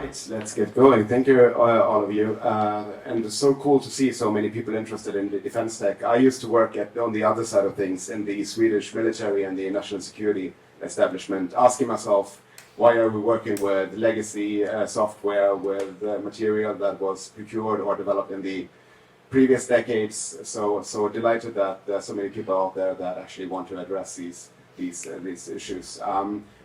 Right, let's get going. Thank you, all of you. And it's so cool to see so many people interested in the defense tech. I used to work on the other side of things in the Swedish military and the national security establishment, asking myself, why are we working with legacy software, with material that was procured or developed in the previous decades? So delighted that there are so many people out there that actually want to address these issues.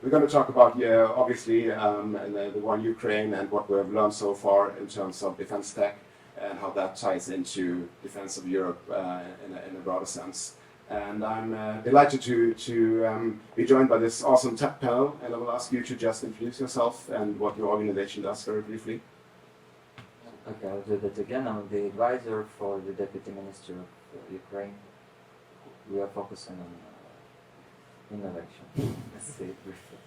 We're going to talk about, obviously, the war in Ukraine and what we have learned so far in terms of defense tech and how that ties into defense of Europe in a broader sense. And I'm delighted to be joined by this awesome tech panel, and I will ask you to just introduce yourself and what your organization does very briefly. Okay, I'll do that again. I'm the advisor for the Deputy Minister of Ukraine. We are focusing on innovation. Let's say it briefly.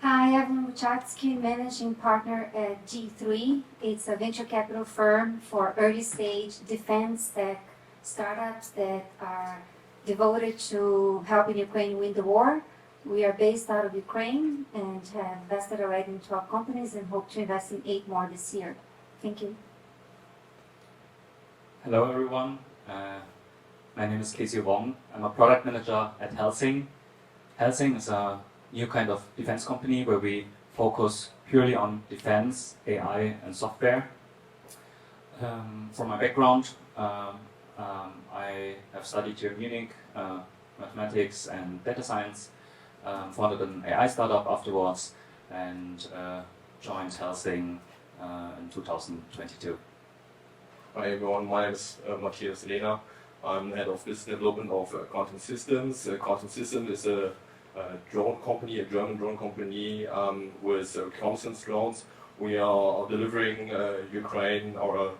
Hi, I'm Buchatskiy, managing partner at G3. It's a venture capital firm for early stage defense tech startups that are devoted to helping Ukraine win the war. We are based out of Ukraine and have invested already in 12 companies and hope to invest in 8 more this year. Thank you. Hello everyone. My name is Keesiu Wong. I'm a product manager at Helsing. Helsing is a new kind of defense company where we focus purely on defense, AI, and software. For my background, I have studied here in Munich, mathematics and data science, founded an AI startup afterwards, and joined Helsing in 2022. Hi everyone, my name is Mathias, Lehna. I'm head of business development of Quantum Systems. Quantum Systems is a drone company, a German drone company with reconnaissance drones. We are delivering Ukraine our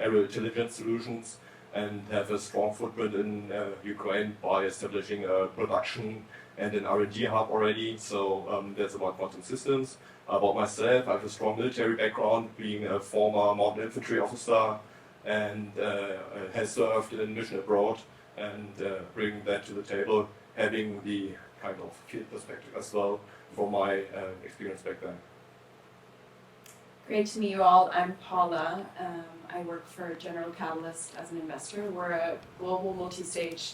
aerial intelligence solutions and have a strong footprint in Ukraine by establishing a production and an R&D hub already. So that's about Quantum Systems. About myself, I have a strong military background, being a former mountain infantry officer, and has served in mission abroad, and bringing that to the table, having the kind of field perspective as well from my experience back then. Great to meet you all. I'm Paula. I work for General Catalyst as an investor. We're a global multi-stage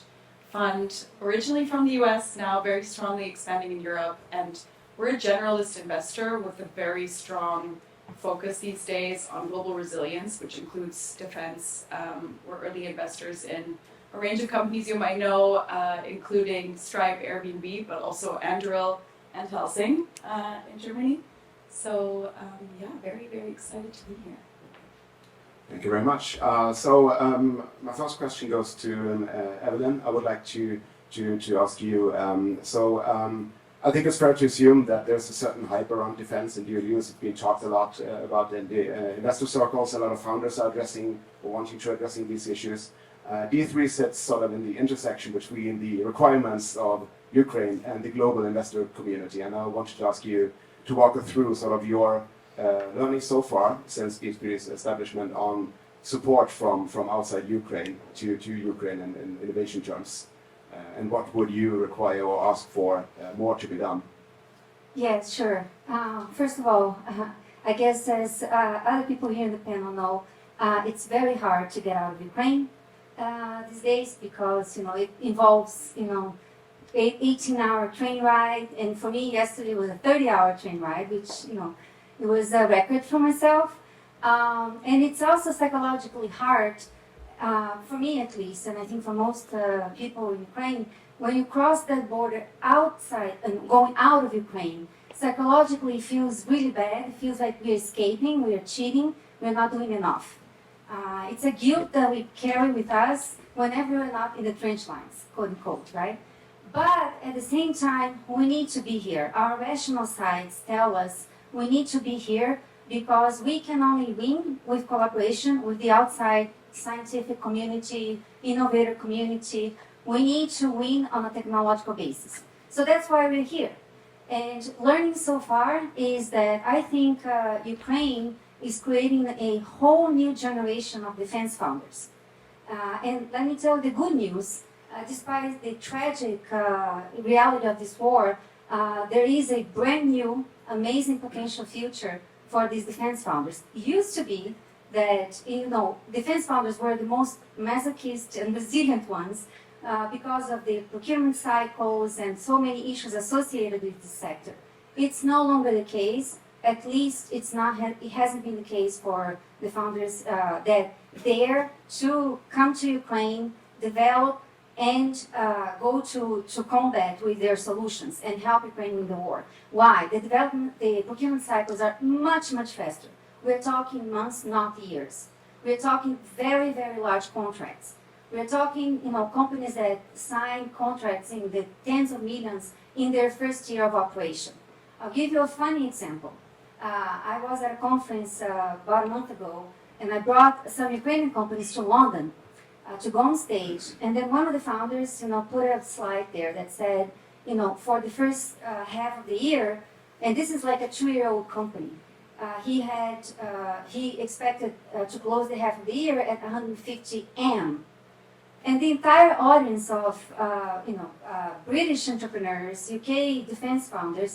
fund, originally from the US, now very strongly expanding in Europe, and we're a generalist investor with a very strong focus these days on global resilience, which includes defense. We're early investors in a range of companies you might know, including Stripe, Airbnb, but also Anduril and Helsing in Germany. So yeah, very, very excited to be here. Thank you very much. My first question goes to Eveline. I would like to ask you. I think it's fair to assume that there's a certain hype around defense and DoD. It's been talked a lot about in the investor circles. A lot of founders are addressing or wanting to addressing these issues. D3 sits sort of in the intersection between the requirements of Ukraine and the global investor community. And I wanted to ask you to walk us through sort of your learning so far since D3's establishment on support from outside Ukraine to Ukraine in innovation terms. And what would you require or ask for more to be done? Yes, sure. First of all, I guess as other people here in the panel know, it's very hard to get out of Ukraine these days because it involves 18-hour train ride, and for me yesterday was a 30-hour train ride, which it was a record for myself, and it's also psychologically hard. For me at least, and I think for most people in Ukraine, when you cross that border outside and going out of Ukraine, psychologically it feels really bad. It feels like we're escaping, we're cheating, we're not doing enough. It's a guilt that we carry with us whenever we're not in the trench lines, quote unquote, right? But at the same time, we need to be here. Our rational sides tell us we need to be here because we can only win with collaboration with the outside scientific community, innovator community. We need to win on a technological basis. So that's why we're here. And learning so far is that I think Ukraine is creating a whole new generation of defense founders. And let me tell you the good news, despite the tragic reality of this war, there is a brand new, amazing potential future for these defense founders. It used to be that, defense founders were the most masochist and resilient ones because of the procurement cycles and so many issues associated with this sector. It's no longer the case. At least it hasn't been the case for the founders that dare to come to Ukraine, develop, and go to combat with their solutions and help Ukraine win the war. Why? The procurement cycles are much, much faster. We're talking months, not years. We're talking very, very large contracts. We're talking, companies that sign contracts in the tens of millions in their first year of operation. I'll give you a funny example. I was at a conference about a month ago, and I brought some Ukrainian companies to London to go on stage. And then one of the founders, put a slide there that said, for the first half of the year, and this is like a 2-year-old company, he expected to close the half of the year at 150 M. And the entire audience of, British entrepreneurs, UK defense founders,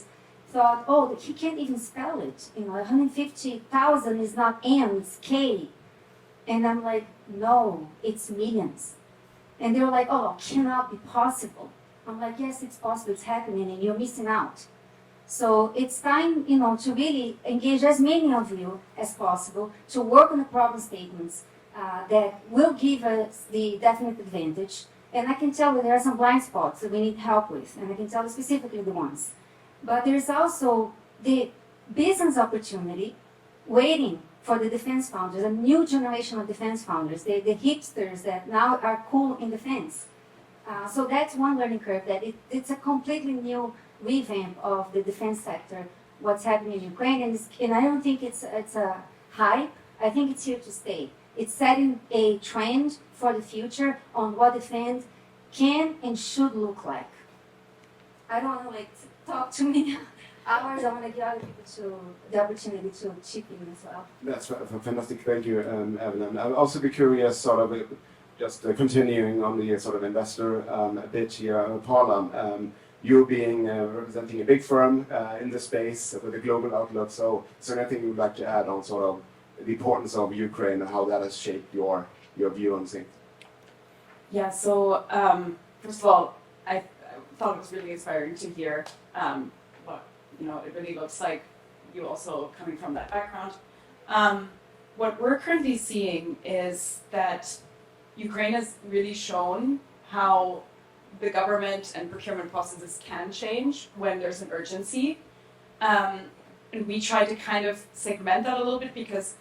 thought, oh, he can't even spell it. 150,000 is not M, it's K. And I'm like, no, it's millions. And they were like, oh, cannot be possible. I'm like, yes, it's possible, it's happening, and you're missing out. So it's time, to really engage as many of you as possible to work on the problem statements that will give us the definite advantage. And I can tell you there are some blind spots that we need help with, and I can tell you specifically the ones. But there's also the business opportunity waiting for the defense founders, a new generation of defense founders, the hipsters that now are cool in defense. So that's one learning curve, that it's a completely new revamp of the defense sector, what's happening in Ukraine. And I don't think it's a hype. I think it's here to stay. It's setting a trend for the future on what defense can and should look like. I don't want to talk too many hours. I want to give other people the opportunity to chip in as well. That's fantastic. Thank you, Eveline. I'll also be curious, just continuing on the sort of investor a bit here, Paula. You being representing a big firm in the space with a global outlook. So, is there anything you would like to add on sort of the importance of Ukraine and how that has shaped your view on things? Yeah. So first of all, I thought it was really inspiring to hear what it really looks like. You also coming from that background. What we're currently seeing is that Ukraine has really shown how the government and procurement processes can change when there's an urgency. And we try to kind of segment that a little bit because,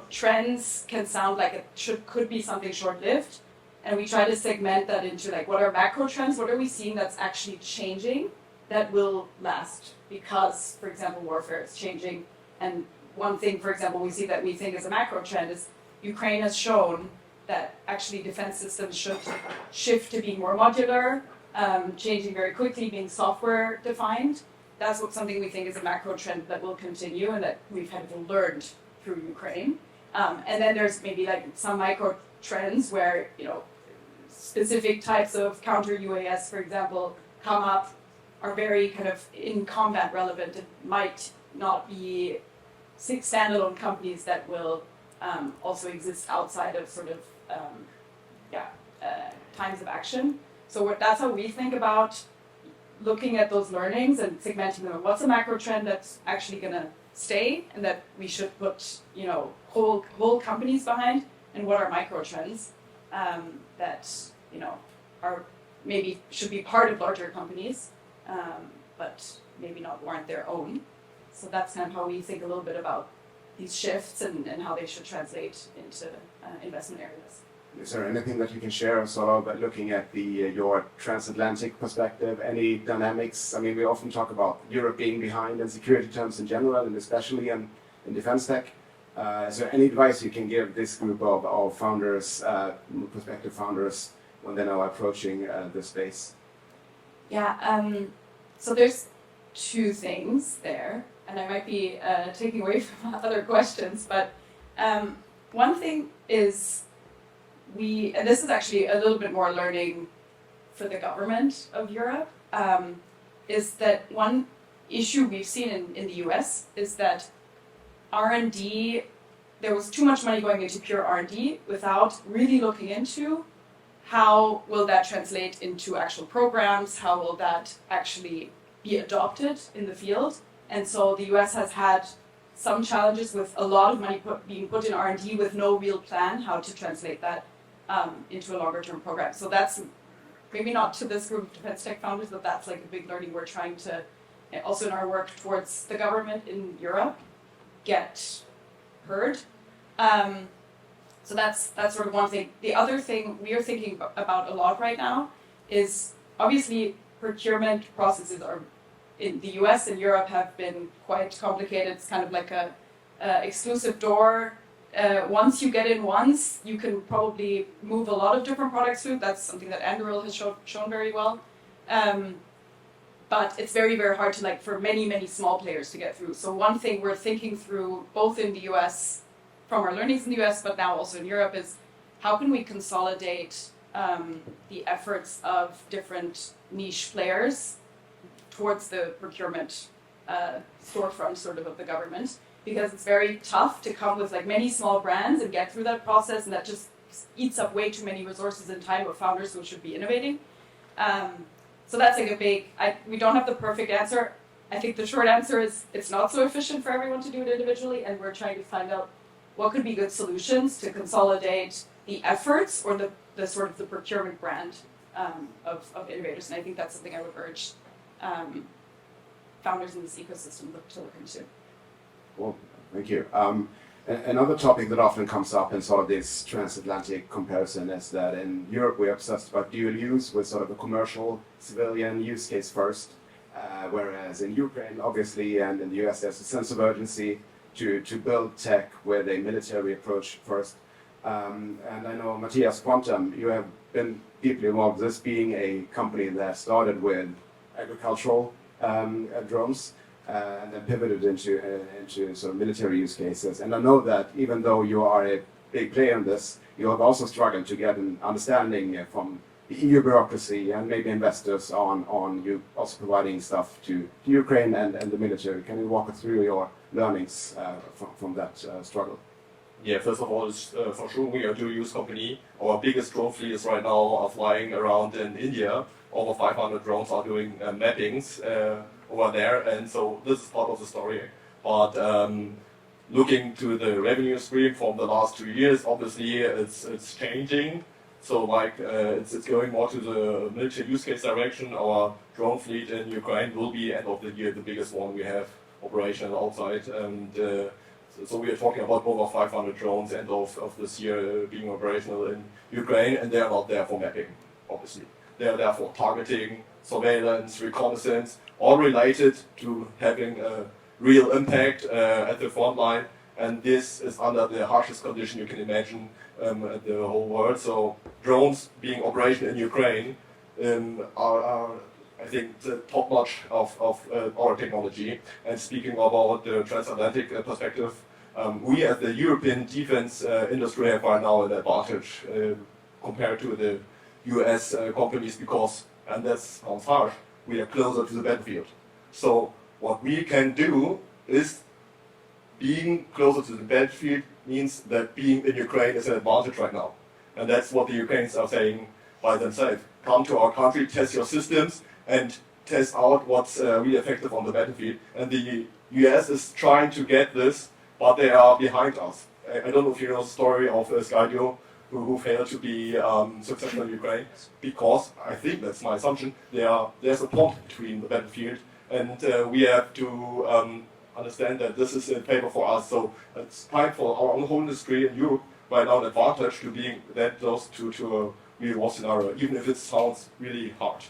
trends can sound like it could be something short-lived. And we try to segment that into what are macro trends? What are we seeing that's actually changing that will last? Because, for example, warfare is changing. And one thing, for example, we see that we think is a macro trend is Ukraine has shown that actually defense systems should shift to being more modular, changing very quickly, being software defined. That's something we think is a macro trend that will continue and that we've kind of learned through Ukraine. And then there's maybe some micro trends where, specific types of counter UAS, for example, come up, are very kind of in combat relevant. It might not be standalone companies that will also exist outside of sort of times of action. So that's how we think about looking at those learnings and segmenting them. What's a macro trend that's actually going to stay and that we should put whole companies behind, and what are micro trends that are maybe should be part of larger companies, but maybe not warrant their own. So that's kind of how we think a little bit about these shifts and how they should translate into investment areas. Is there anything that you can share, sort of looking at your transatlantic perspective? Any dynamics? I mean, we often talk about Europe being behind in security terms in general, and especially in defense tech. Is there any advice you can give this group of founders, prospective founders, when they're now approaching this space? Yeah. So there's two things there, and I might be taking away from other questions, but one thing is and this is actually a little bit more learning for the government of Europe, is that one issue we've seen in the US is that R&D, there was too much money going into pure R&D without really looking into how will that translate into actual programs, how will that actually be adopted in the field. And so the US has had some challenges with a lot of money being put in R&D with no real plan how to translate that into a longer term program. So that's maybe not to this group of defense tech founders, but that's like a big learning we're trying to, also in our work towards the government in Europe, get heard. So that's sort of one thing. The other thing we are thinking about a lot right now is obviously procurement processes are in the US and Europe have been quite complicated. It's kind of like a exclusive door. Once you get in once, you can probably move a lot of different products through. That's something that Andrew has shown very well. But it's very, very hard to like for many, many small players to get through. So one thing we're thinking through both in the US, from our learnings in the US, but now also in Europe, is how can we consolidate the efforts of different niche players towards the procurement storefront sort of the government, because it's very tough to come with like many small brands and get through that process, and that just eats up way too many resources and time of founders who should be innovating. So that's like a big, we don't have the perfect answer. I think the short answer is it's not so efficient for everyone to do it individually, and we're trying to find out what could be good solutions to consolidate the efforts or the sort of the procurement brand of innovators. And I think that's something I would urge founders in this ecosystem to look into. Well, thank you. Another topic that often comes up in sort of this transatlantic comparison is that in Europe we're obsessed about dual use with sort of a commercial civilian use case first, whereas in Ukraine obviously and in the US there's a sense of urgency to build tech with a military approach first. And I know Mathias Quantum, you have been deeply involved, this being a company that started with agricultural drones and then pivoted into sort of military use cases. And I know that even though you are a big player in this, you have also struggled to get an understanding from the EU bureaucracy and maybe investors on you also providing stuff to Ukraine and the military. Can you walk us through your learnings from that struggle? Yeah, first of all, it's, for sure we are a dual-use company. Our biggest drone fleet is right now are flying around in India. Over 500 drones are doing mappings over there, and so this is part of the story. But looking to the revenue stream from the last 2 years, obviously it's changing. So like it's going more to the military use case direction. Our drone fleet in Ukraine will be end of the year the biggest one we have operational outside, and so we are talking about over 500 drones end of this year being operational in Ukraine, and they are not there for mapping, obviously. They are there for targeting, surveillance, reconnaissance, all related to having a real impact at the front line. And this is under the harshest condition you can imagine at the whole world. So drones being operational in Ukraine are I think, the top notch of our technology. And speaking about the transatlantic perspective, we as the European defense industry have right now an advantage compared to the US companies because, and that sounds harsh, we are closer to the battlefield. So what we can do is being closer to the battlefield means that being in Ukraine is an advantage right now. And that's what the Ukrainians are saying by themselves. Come to our country, test your systems, and test out what's really effective on the battlefield. And the US is trying to get this, but they are behind us. I don't know if you know the story of Skydio, who failed to be successful in Ukraine, because I think that's my assumption. There's a pond between the battlefield, and we have to understand that this is in favor for us. So it's time for our own whole industry in Europe right now an advantage to being that close to a real war scenario, even if it sounds really hard.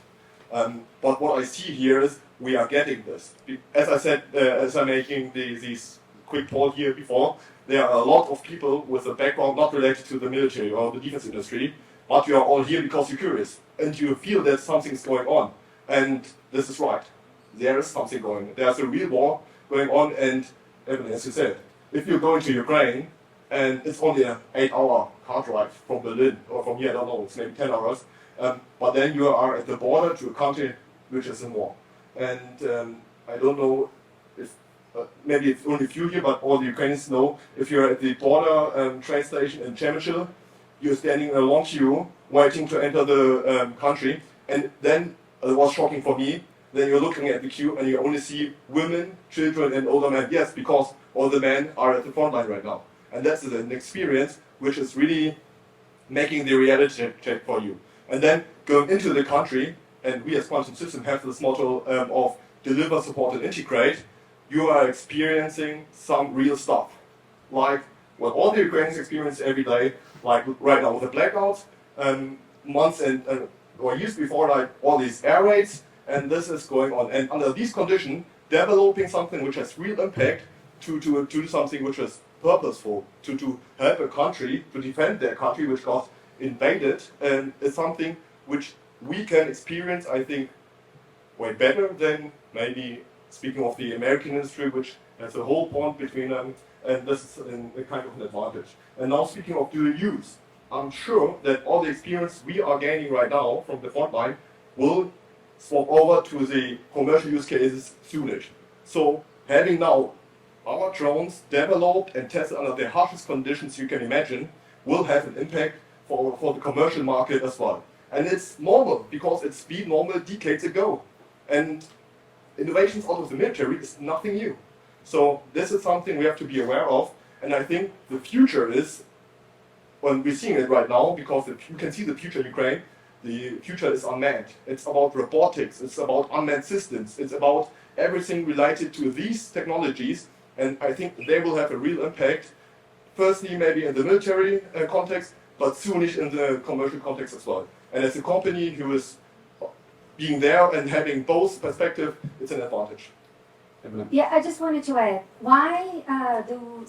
But what I see here is we are getting this. As I said, as I'm making these quick poll here before, there are a lot of people with a background not related to the military or the defense industry, but you are all here because you're curious and you feel that something's going on. And this is right. There is something going on. There's a real war going on, and Eveline, as you said, if you're going to Ukraine and it's only an 8-hour car drive from Berlin or from here, I don't know, it's maybe 10 hours, but then you are at the border to a country which is in war. And I don't know if maybe it's only a few here, but all the Ukrainians know, if you're at the border train station in Chemishil, you're standing in a long queue waiting to enter the country, and then it was shocking for me. Then you're looking at the queue and you only see women, children, and older men. Yes, because all the men are at the front line right now, and that's an experience which is really making the reality check for you. And then going into the country, and we as Quantum System have this motto of deliver, support, and integrate. You are experiencing some real stuff, like what all the Ukrainians experience every day, like right now with the blackouts, months or years before, like all these air raids, and this is going on. And under these conditions, developing something which has real impact to do something which is purposeful, to help a country, to defend their country which got invaded, and is something which we can experience, I think, way better than maybe speaking of the American industry, which has a whole bond between them, and this is a kind of an advantage. And now speaking of dual use, I'm sure that all the experience we are gaining right now from the front line will swap over to the commercial use cases soonish. So having now our drones developed and tested under the harshest conditions you can imagine will have an impact for the commercial market as well. And it's normal, because it's been normal decades ago. And innovations out of the military is nothing new. So this is something we have to be aware of. And I think the future is, when we're seeing it right now, because you can see the future in Ukraine, the future is unmanned. It's about robotics, it's about unmanned systems, it's about everything related to these technologies. And I think they will have a real impact, firstly maybe in the military context, but soonish in the commercial context as well. And as a company who is being there and having both perspectives, it's an advantage. Yeah, I just wanted to add, why do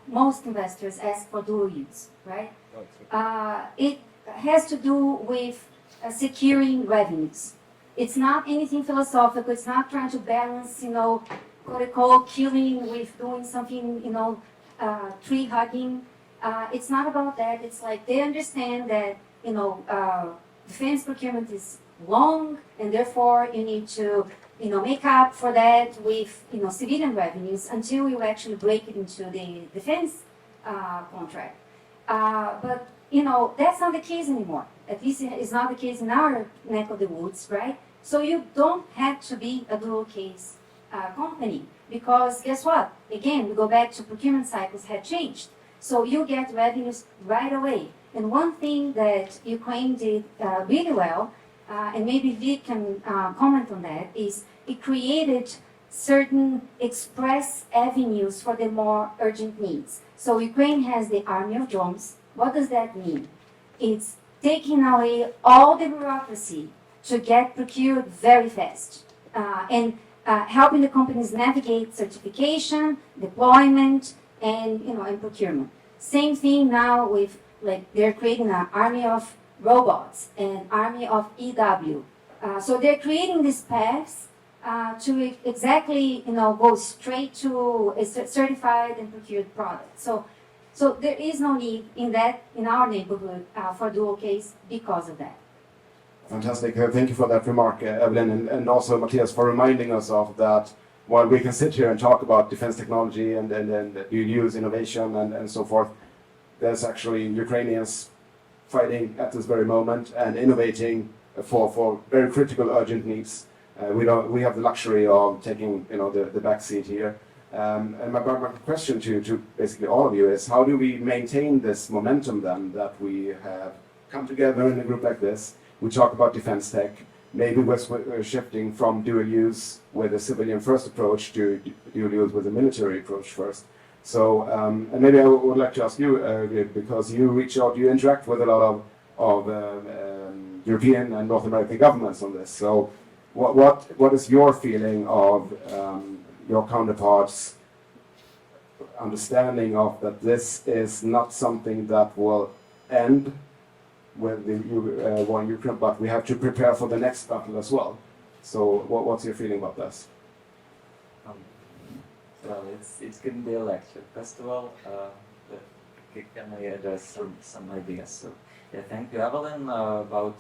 most investors ask for dual use, right? It has to do with securing revenues. It's not anything philosophical, it's not trying to balance, quote-unquote, killing with doing something, tree hugging. It's not about that. It's like they understand that, defense procurement is long, and therefore you need to, make up for that with, civilian revenues until you actually break it into the defense contract. But, that's not the case anymore. At least it's not the case in our neck of the woods, right? So you don't have to be a dual case company, because guess what? Again, we go back to procurement cycles had changed. So you get revenues right away. And one thing that Ukraine did really well, and maybe Vic can comment on that, is it created certain express avenues for the more urgent needs. So Ukraine has the army of drones. What does that mean? It's taking away all the bureaucracy to get procured very fast, and helping the companies navigate certification, deployment, and procurement. Same thing now with, they're creating an army of robots and army of EW. So they're creating these paths to exactly go straight to a certified and procured product. So there is no need in our neighborhood for dual case because of that. Fantastic. Thank you for that remark, Eveline, and also Mathias for reminding us of that. While we can sit here and talk about defense technology and dual use innovation and so forth, there's actually Ukrainians fighting at this very moment and innovating for very critical, urgent needs. We have the luxury of taking the back seat here. And my question to basically all of you is, how do we maintain this momentum then that we have come together in a group like this? We talk about defense tech. Maybe we're shifting from dual use with a civilian first approach to dual use with a military approach first. So, and maybe I would like to ask you, Glib, because you reach out, you interact with a lot of European and North American governments on this. So, what is your feeling of your counterparts' understanding of that this is not something that will end with the war in Ukraine, but we have to prepare for the next battle as well. So, what's your feeling about this? Well, it's going to be a lecture. First of all, can I address some ideas? So, yeah, thank you, Eveline, about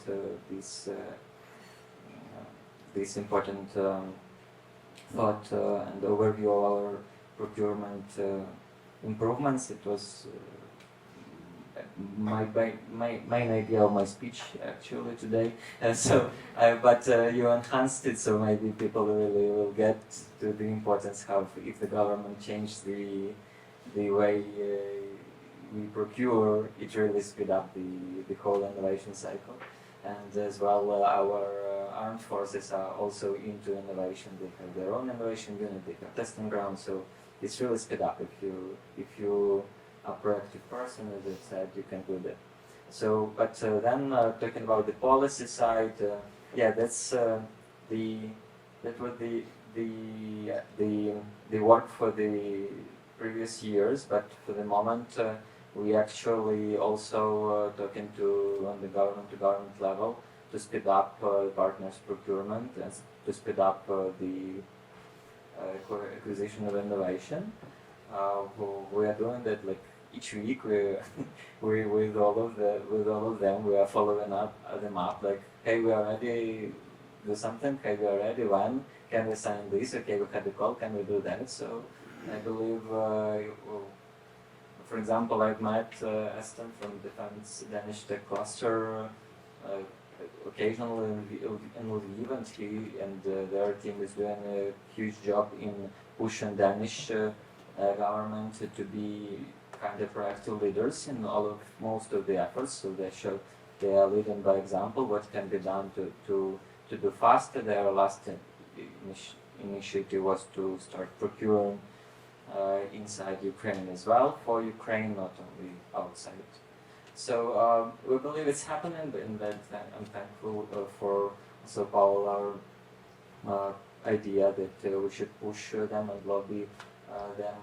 this important thought and overview of our procurement improvements. It was my main idea of my speech actually today. But you enhanced it, so maybe people really will get to the importance how if the government changed the way we procure, it really speed up the whole innovation cycle. And as well, our armed forces are also into innovation. They have their own innovation unit, they have testing grounds, so it's really speed up. If you a proactive person, as I said, you can do that. So, but then talking about the policy side, yeah, that's that was the work for the previous years. But for the moment, we actually also talking to on the government to government level to speed up partners procurement and to speed up the acquisition of innovation. We are doing that like each week. We with all of them we are following up them up. Like, hey, we are ready. Do something. Hey, we are ready. When can we sign this? Okay, we had a call. Can we do that? So I believe, for example, I've met Eston from Defense Danish Tech Cluster occasionally in Lviv, and he and their team is doing a huge job in pushing Danish government to be kind of proactive leaders in most of the efforts. So they are leading by example. What can be done to do faster? Their last initiative was to start procuring inside Ukraine as well, for Ukraine, not only outside. So we believe it's happening, and that I'm thankful for also Paula idea that we should push them and lobby them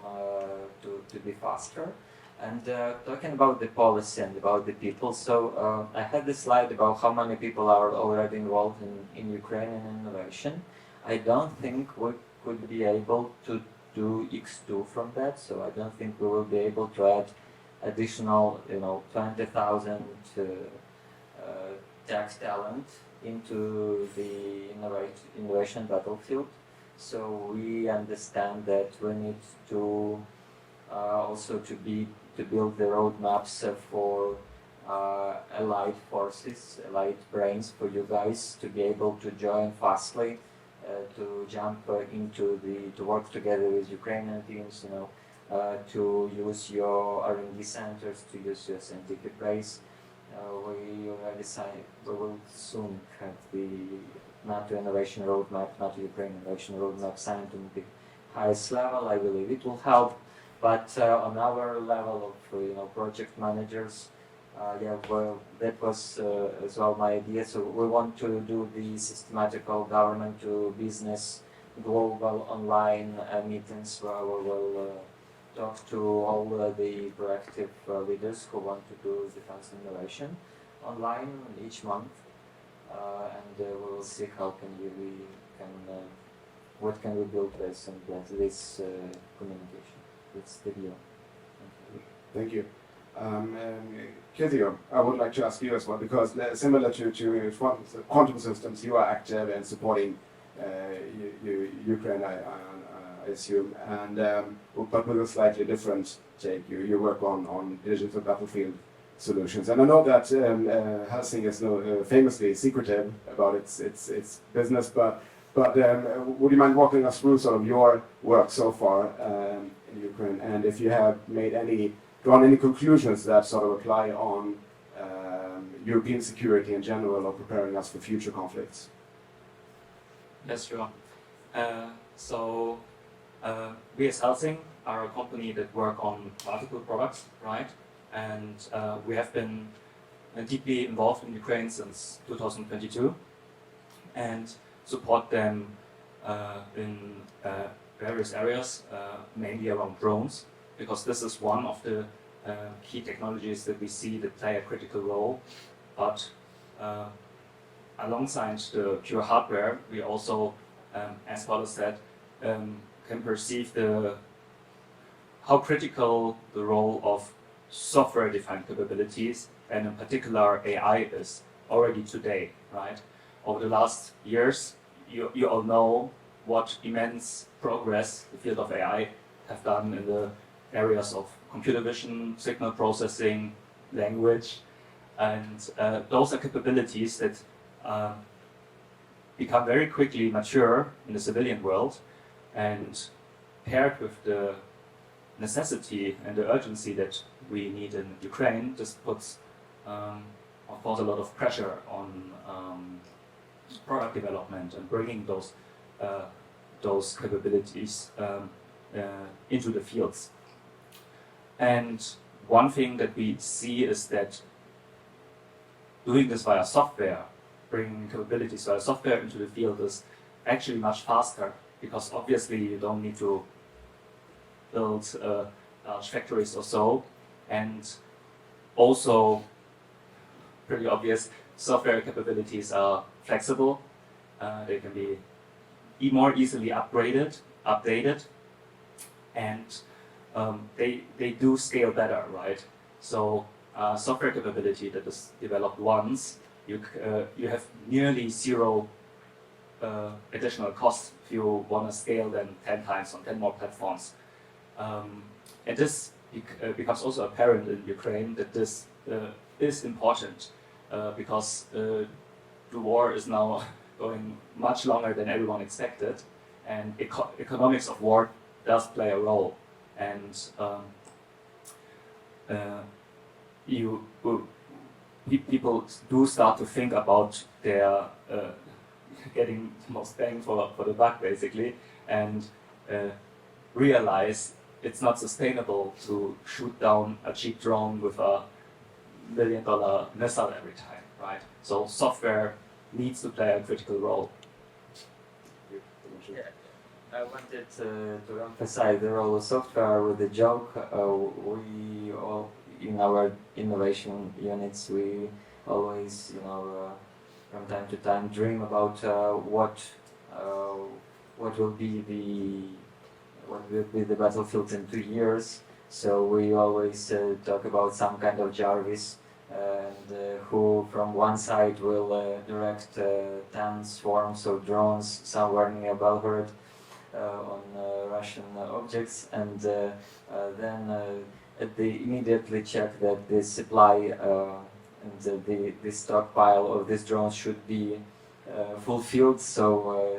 to be faster. And talking about the policy and about the people, so I had this slide about how many people are already involved in Ukrainian innovation. I don't think we could be able to do X2 from that, so I don't think we will be able to add additional, 20,000 tech talent into the innovation battlefield. So we understand that we need to also to build the roadmaps for allied forces, allied brains for you guys to be able to join fastly, to jump to work together with Ukrainian teams, to use your R&D centers, to use your scientific base. We already signed, we will soon have the NATO innovation roadmap, NATO Ukraine innovation roadmap signed on the highest level. I believe it will help. But on our level of project managers, that was as well my idea. So we want to do the systematical government to business global online meetings where we will talk to all the proactive leaders who want to do defense innovation online each month, and we will see how what can we build based on this communication. It's the deal. Thank you. Keesiu, I would like to ask you as well, because similar to quantum systems, you are active in supporting Ukraine, I assume, and but with a slightly different take. You work on digital battlefield solutions, and I know that Helsing is famously secretive about its business, but would you mind walking us through sort of your work so far in Ukraine, and if you have drawn any conclusions that sort of apply on European security in general, or preparing us for future conflicts? Yes, sure. We as Helsing are a company that work on multiple products, right? And we have been deeply involved in Ukraine since 2022 and support them in various areas, mainly around drones, because this is one of the key technologies that we see that play a critical role. But alongside the pure hardware, we also, as Paula said, can perceive how critical the role of software-defined capabilities, and in particular AI, is already today, right? Over the last years, you all know what immense progress the field of AI have done in the areas of computer vision, signal processing, language, and those are capabilities that become very quickly mature in the civilian world, and paired with the necessity and the urgency that we need in Ukraine, this puts, of course, a lot of pressure on product development and bringing those capabilities into the fields. And one thing that we see is that doing this via software, bringing capabilities via software into the field, is actually much faster, because obviously you don't need to build large factories or so, and also pretty obvious, software capabilities are flexible. They can be more easily updated, and they do scale better, right? So software capability that is developed once, you have nearly zero additional cost if you want to scale them 10 times on 10 more platforms. And this becomes also apparent in Ukraine, that this is important because the war is now going much longer than everyone expected, and economics of war does play a role. And people do start to think about their getting the most bang for the buck, basically, and realize it's not sustainable to shoot down a cheap drone with a $1 million missile every time, right? So software needs to play a critical role. Yeah, I wanted to emphasize the role of software with a joke. We all, in our innovation units, we always, from time to time dream about what will be the battlefield in 2 years. So we always talk about some kind of Jarvis, and who from one side will direct 10 swarms of drones somewhere near Belgorod on Russian objects, and then they immediately check that the supply and the stockpile of these drones should be fulfilled. So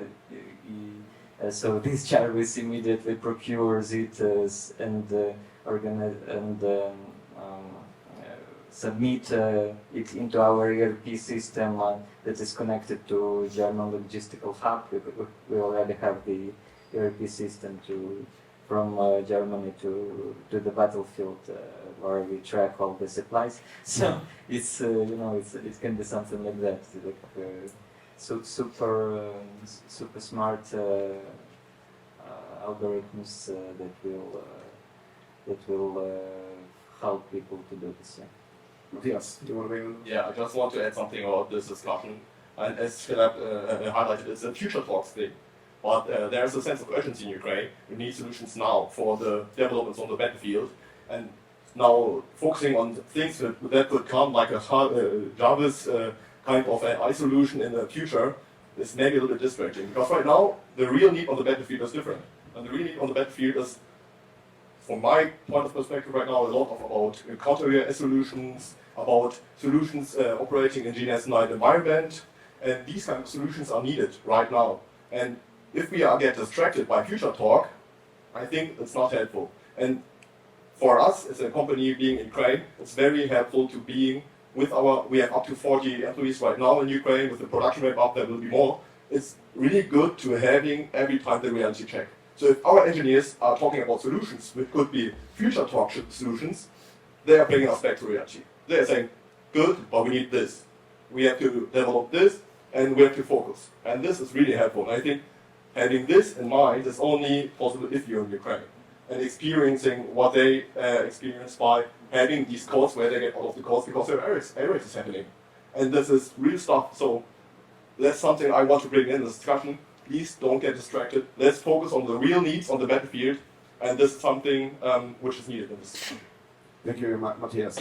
this Jarvis immediately procures it and submit it into our ERP system that is connected to German logistical hub. We already have the ERP system from Germany to the battlefield where we track all the supplies. So it's it can be something like that, like super smart algorithms that will help people to do this. Yeah. Mathias, do you want to weigh in? Yeah, I just want to add something about this discussion. And as Philip highlighted, it's a future talks thing. But there's a sense of urgency in Ukraine. We need solutions now for the developments on the battlefield. And now focusing on things that could come, like a Jarvis kind of AI solution in the future, is maybe a little bit distracting. Because right now, the real need on the battlefield is different. And the real need on the battlefield is, from my point of perspective right now, a lot about counter-UAS solutions, about solutions operating in GNS9 environment, and these kind of solutions are needed right now. And if we get distracted by future talk, I think it's not helpful. And for us as a company being in Ukraine, it's very helpful to being with we have up to 40 employees right now in Ukraine. With the production ramp up, there will be more. It's really good to having every time the reality check. So if our engineers are talking about solutions, which could be future talk solutions, they are bringing us back to reality. They are saying, good, but we need this. We have to develop this, and we have to focus. And this is really helpful. And I think having this in mind is only possible if you're in Ukraine. And experiencing what they experience by having these calls where they get all of the calls because there are errors is happening. And this is real stuff. So that's something I want to bring in this discussion. Please don't get distracted. Let's focus on the real needs on the battlefield, and this is something which is needed in this. Thank you, Mathias.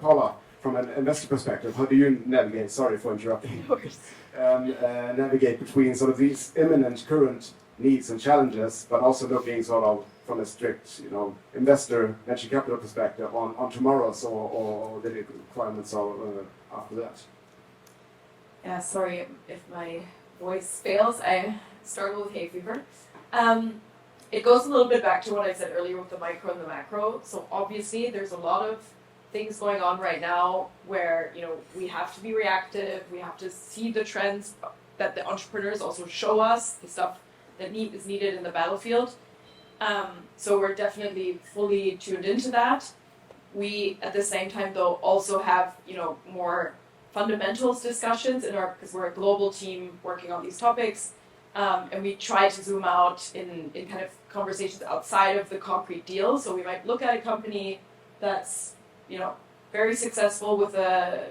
Paula, from an investor perspective, how do you navigate? Sorry for interrupting. Navigate between sort of these imminent current needs and challenges, but also looking sort of from a strict, investor venture capital perspective on tomorrow's or the requirements are after that. Yeah, sorry if my voice fails. I struggle with hay fever. It goes a little bit back to what I said earlier with the micro and the macro. So obviously there's a lot of things going on right now where, we have to be reactive. We have to see the trends that the entrepreneurs also show us, the stuff that is needed in the battlefield. So we're definitely fully tuned into that. We, at the same time, though, also have, more fundamentals discussions because we're a global team working on these topics. And we try to zoom out in kind of conversations outside of the concrete deal. So we might look at a company that's, very successful with a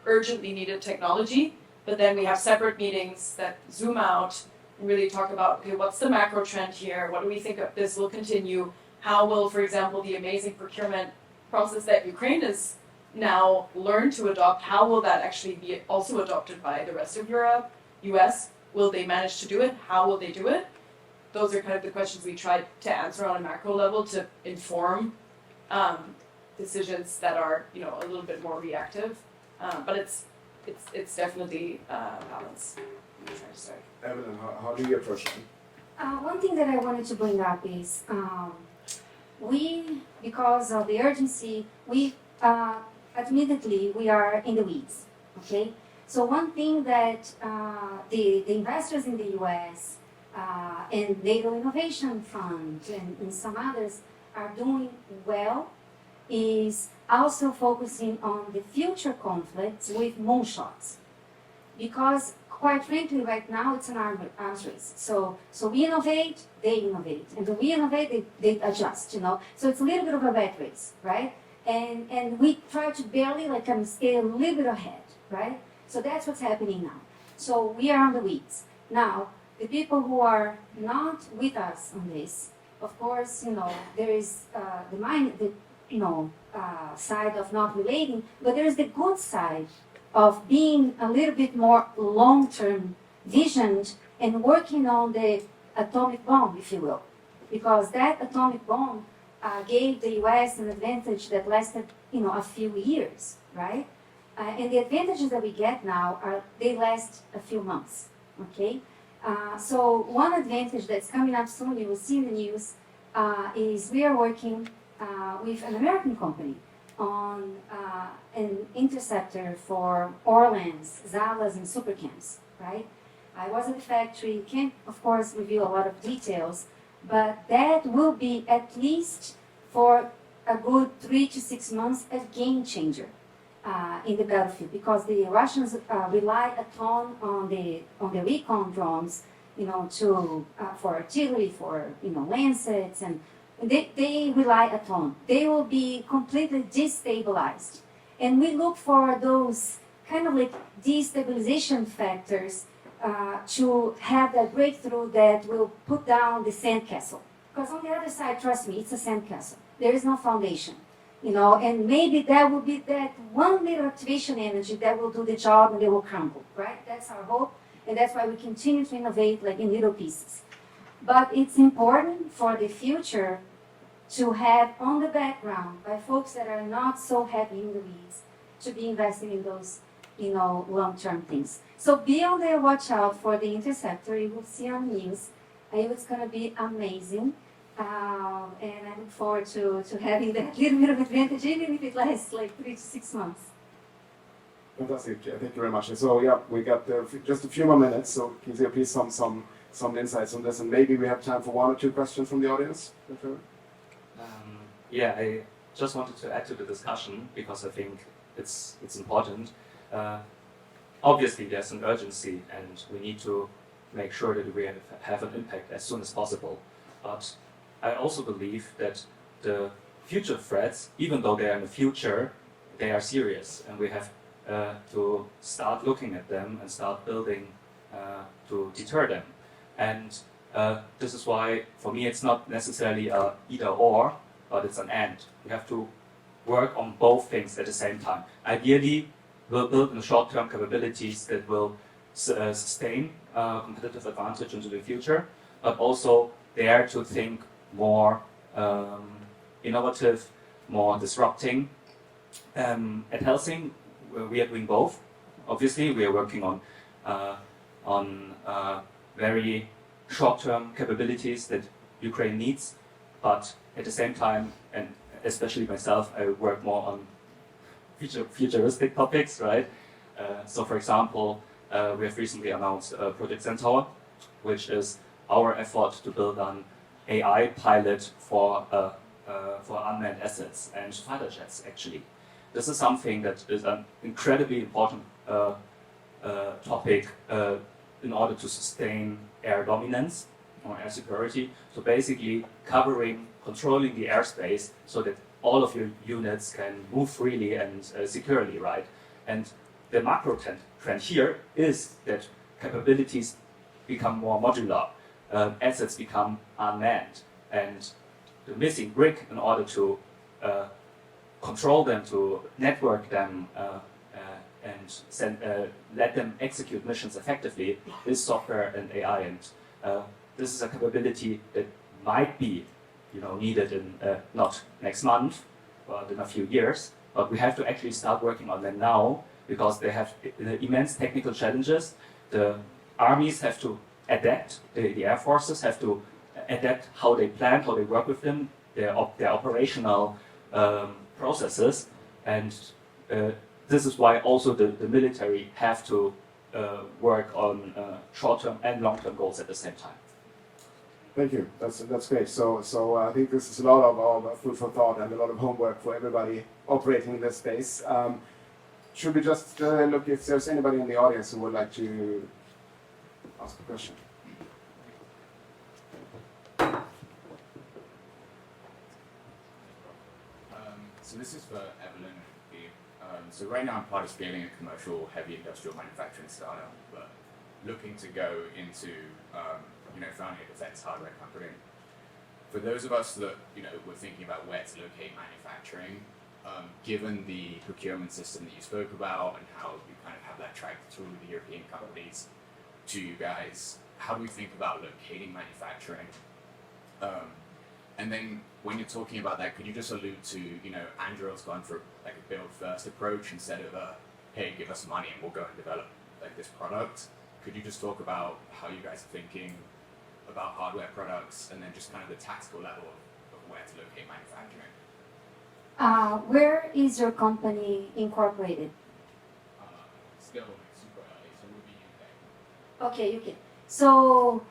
urgently needed technology, but then we have separate meetings that zoom out and really talk about, okay, what's the macro trend here? What do we think of this will continue? How will, for example, the amazing procurement process that Ukraine has now learned to adopt, how will that actually be also adopted by the rest of Europe, US? Will they manage to do it? How will they do it? Those are kind of the questions we try to answer on a macro level to inform decisions that are, a little bit more reactive. But it's definitely balance. Eveline, how do you approach it? One thing that I wanted to bring up is because of the urgency, admittedly, we are in the weeds, okay? So one thing that the investors in the US and NATO Innovation Fund and some others are doing well is also focusing on the future conflicts with moonshots. Because quite frankly, right now it's an arms race. So we innovate, they innovate. And when we innovate, they adjust, So it's a little bit of a rat race, right? And we try to barely stay a little bit ahead, right? So that's what's happening now. So we are on the weeds. Now, the people who are not with us on this, of course, there is side of not relating, but there is the good side of being a little bit more long-term visioned and working on the atomic bomb, if you will. Because that atomic bomb gave the US an advantage that lasted, a few years, right? And the advantages that we get now they last a few months, okay? So one advantage that's coming up soon, you will see in the news, is we are working with an American company on an interceptor for Orlands, Zalas, and Supercams, right? I was at the factory, can't, of course, reveal a lot of details, but that will be, at least for a good 3 to 6 months, a game changer in the battlefield, because the Russians rely a ton on the recon drones, for artillery, for Lancets, and they rely a ton. They will be completely destabilized, and we look for those kind of destabilization factors to have that breakthrough that will put down the sandcastle. Because on the other side, trust me, it's a sandcastle. There is no foundation. And maybe that will be that one little activation energy that will do the job and they will crumble, right? That's our hope, and that's why we continue to innovate in little pieces. But it's important for the future to have on the background, by folks that are not so heavy in the weeds, to be investing in those, long-term things. So be on there, watch out for the interceptor. You will see on the news. It's going to be amazing. And I look forward to having that little bit of advantage, even if it lasts 3 to 6 months. Fantastic. Thank you very much. And so, yeah, we got just a few more minutes. So, Keesiu, please some insights on this, and maybe we have time for 1 or 2 questions from the audience. I just wanted to add to the discussion because I think it's important. Obviously, there's an urgency, and we need to make sure that we have an impact as soon as possible. But I also believe that the future threats, even though they are in the future, they are serious, and we have to start looking at them and start building to deter them. And this is why, for me, it's not necessarily a either or, but it's an and. We have to work on both things at the same time. Ideally, we'll build in the short-term capabilities that will sustain competitive advantage into the future, but also dare to think more innovative, more disrupting. At Helsing, we are doing both. Obviously, we are working on very short-term capabilities that Ukraine needs, but at the same time, and especially myself, I work more on futuristic topics, right? So, for example, we have recently announced Project Centaur, which is our effort to build an AI pilot for unmanned assets and fighter jets, actually. This is something that is an incredibly important topic in order to sustain air dominance or air security. So basically controlling the airspace so that all of your units can move freely and securely, right? And the macro trend here is that capabilities become more modular, assets become unmanned, and the missing brick in order to control them, to network them, and let them execute missions effectively is software and AI. And this is a capability that might be, needed in not next month, but in a few years. But we have to actually start working on them now because they have immense technical challenges. The armies have to adapt. The air forces have to adapt how they plan, how they work with them, their operational processes, and this is why also the military have to work on short-term and long-term goals at the same time. Thank you. That's great. So I think this is a lot of food for thought and a lot of homework for everybody operating in this space. Should we just look if there's anybody in the audience who would like to ask a question? So this is for Eveline. So right now I'm part of scaling a commercial heavy industrial manufacturing startup, but looking to go into founding a defense hardware company. For those of us that were thinking about where to locate manufacturing, given the procurement system that you spoke about and how you kind of have that tracked through the European companies to you guys, how do we think about locating manufacturing? And then when you're talking about that, could you just allude to, Andrew's gone for like a build first approach instead of hey, give us money and we'll go and develop like this product. Could you just talk about how you guys are thinking about hardware products and then just kind of the tactical level of where to locate manufacturing? Where is your company incorporated? Still super early, so we'll be UK. Okay, UK. So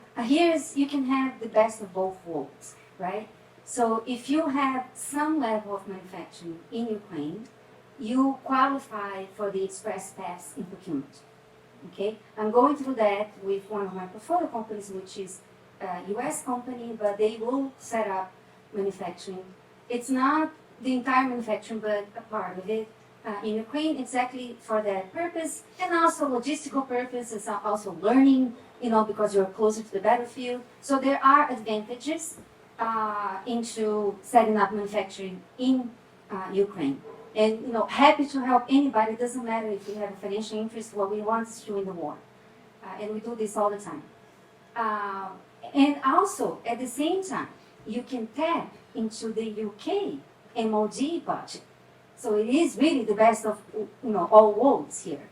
you can have the best of both worlds, right? So if you have some level of manufacturing in Ukraine, you qualify for the express pass in procurement. Okay, I'm going through that with one of my portfolio companies, which is a US company, but they will set up manufacturing. It's not the entire manufacturing, but a part of it in Ukraine, exactly for that purpose, and also logistical purpose. It's also learning, because you're closer to the battlefield. So there are advantages into setting up manufacturing in Ukraine. And happy to help anybody. It doesn't matter if you have a financial interest. What we want is to win the war, and we do this all the time. And also, at the same time, you can tap into the UK MOD budget. So it is really the best of all worlds here.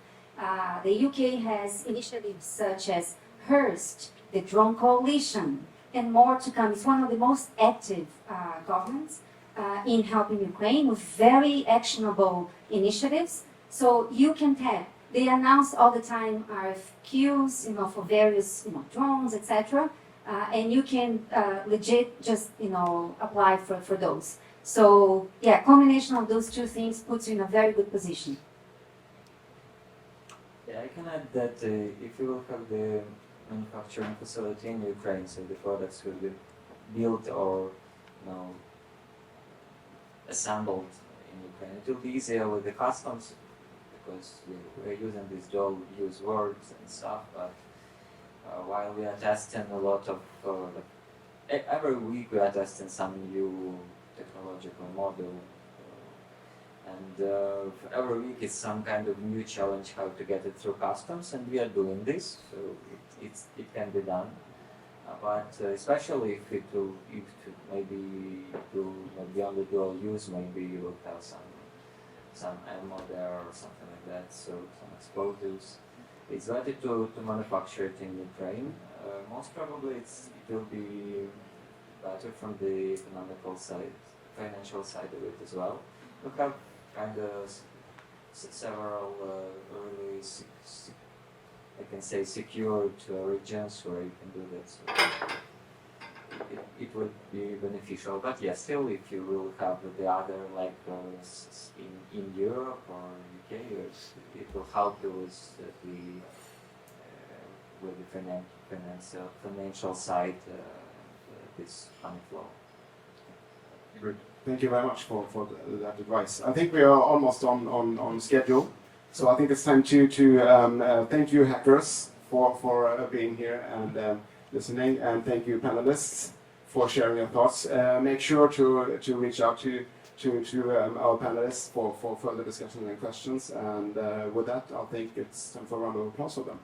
The UK has initiatives such as HERST, the Drone Coalition, and more to come. It's one of the most active governments in helping Ukraine with very actionable initiatives. So you can tap. They announce all the time RFQs, for various drones, etc. And you can legit just apply for those. So yeah, combination of those two things puts you in a very good position. Yeah, I can add that if you will have the manufacturing facility in Ukraine, so the products will be built or assembled in Ukraine, it will be easier with the customs because we're using these dual-use words and stuff. But while we are testing a lot of, every week we are testing some new technological model. And every week is some kind of new challenge how to get it through customs, and we are doing this, so it can be done. But especially if to maybe beyond the dual use, maybe you will have some ammo there or something like that, so some explosives. It's better to manufacture it in Ukraine. Most probably it will be better from the economical side, financial side of it as well. We have kind of several early, I can say, secured regions where you can do that. So it would be beneficial. But yeah, still, if you will have the other, like in Europe or UK, it will help you with the financial side, this money flow. Good. Thank you very much for that advice. I think we are almost on schedule, so I think it's time to thank you hackers for being here and listening, and thank you panelists for sharing your thoughts. Make sure to reach out to our panelists for further discussion and questions. And with that, I think it's time for a round of applause for them.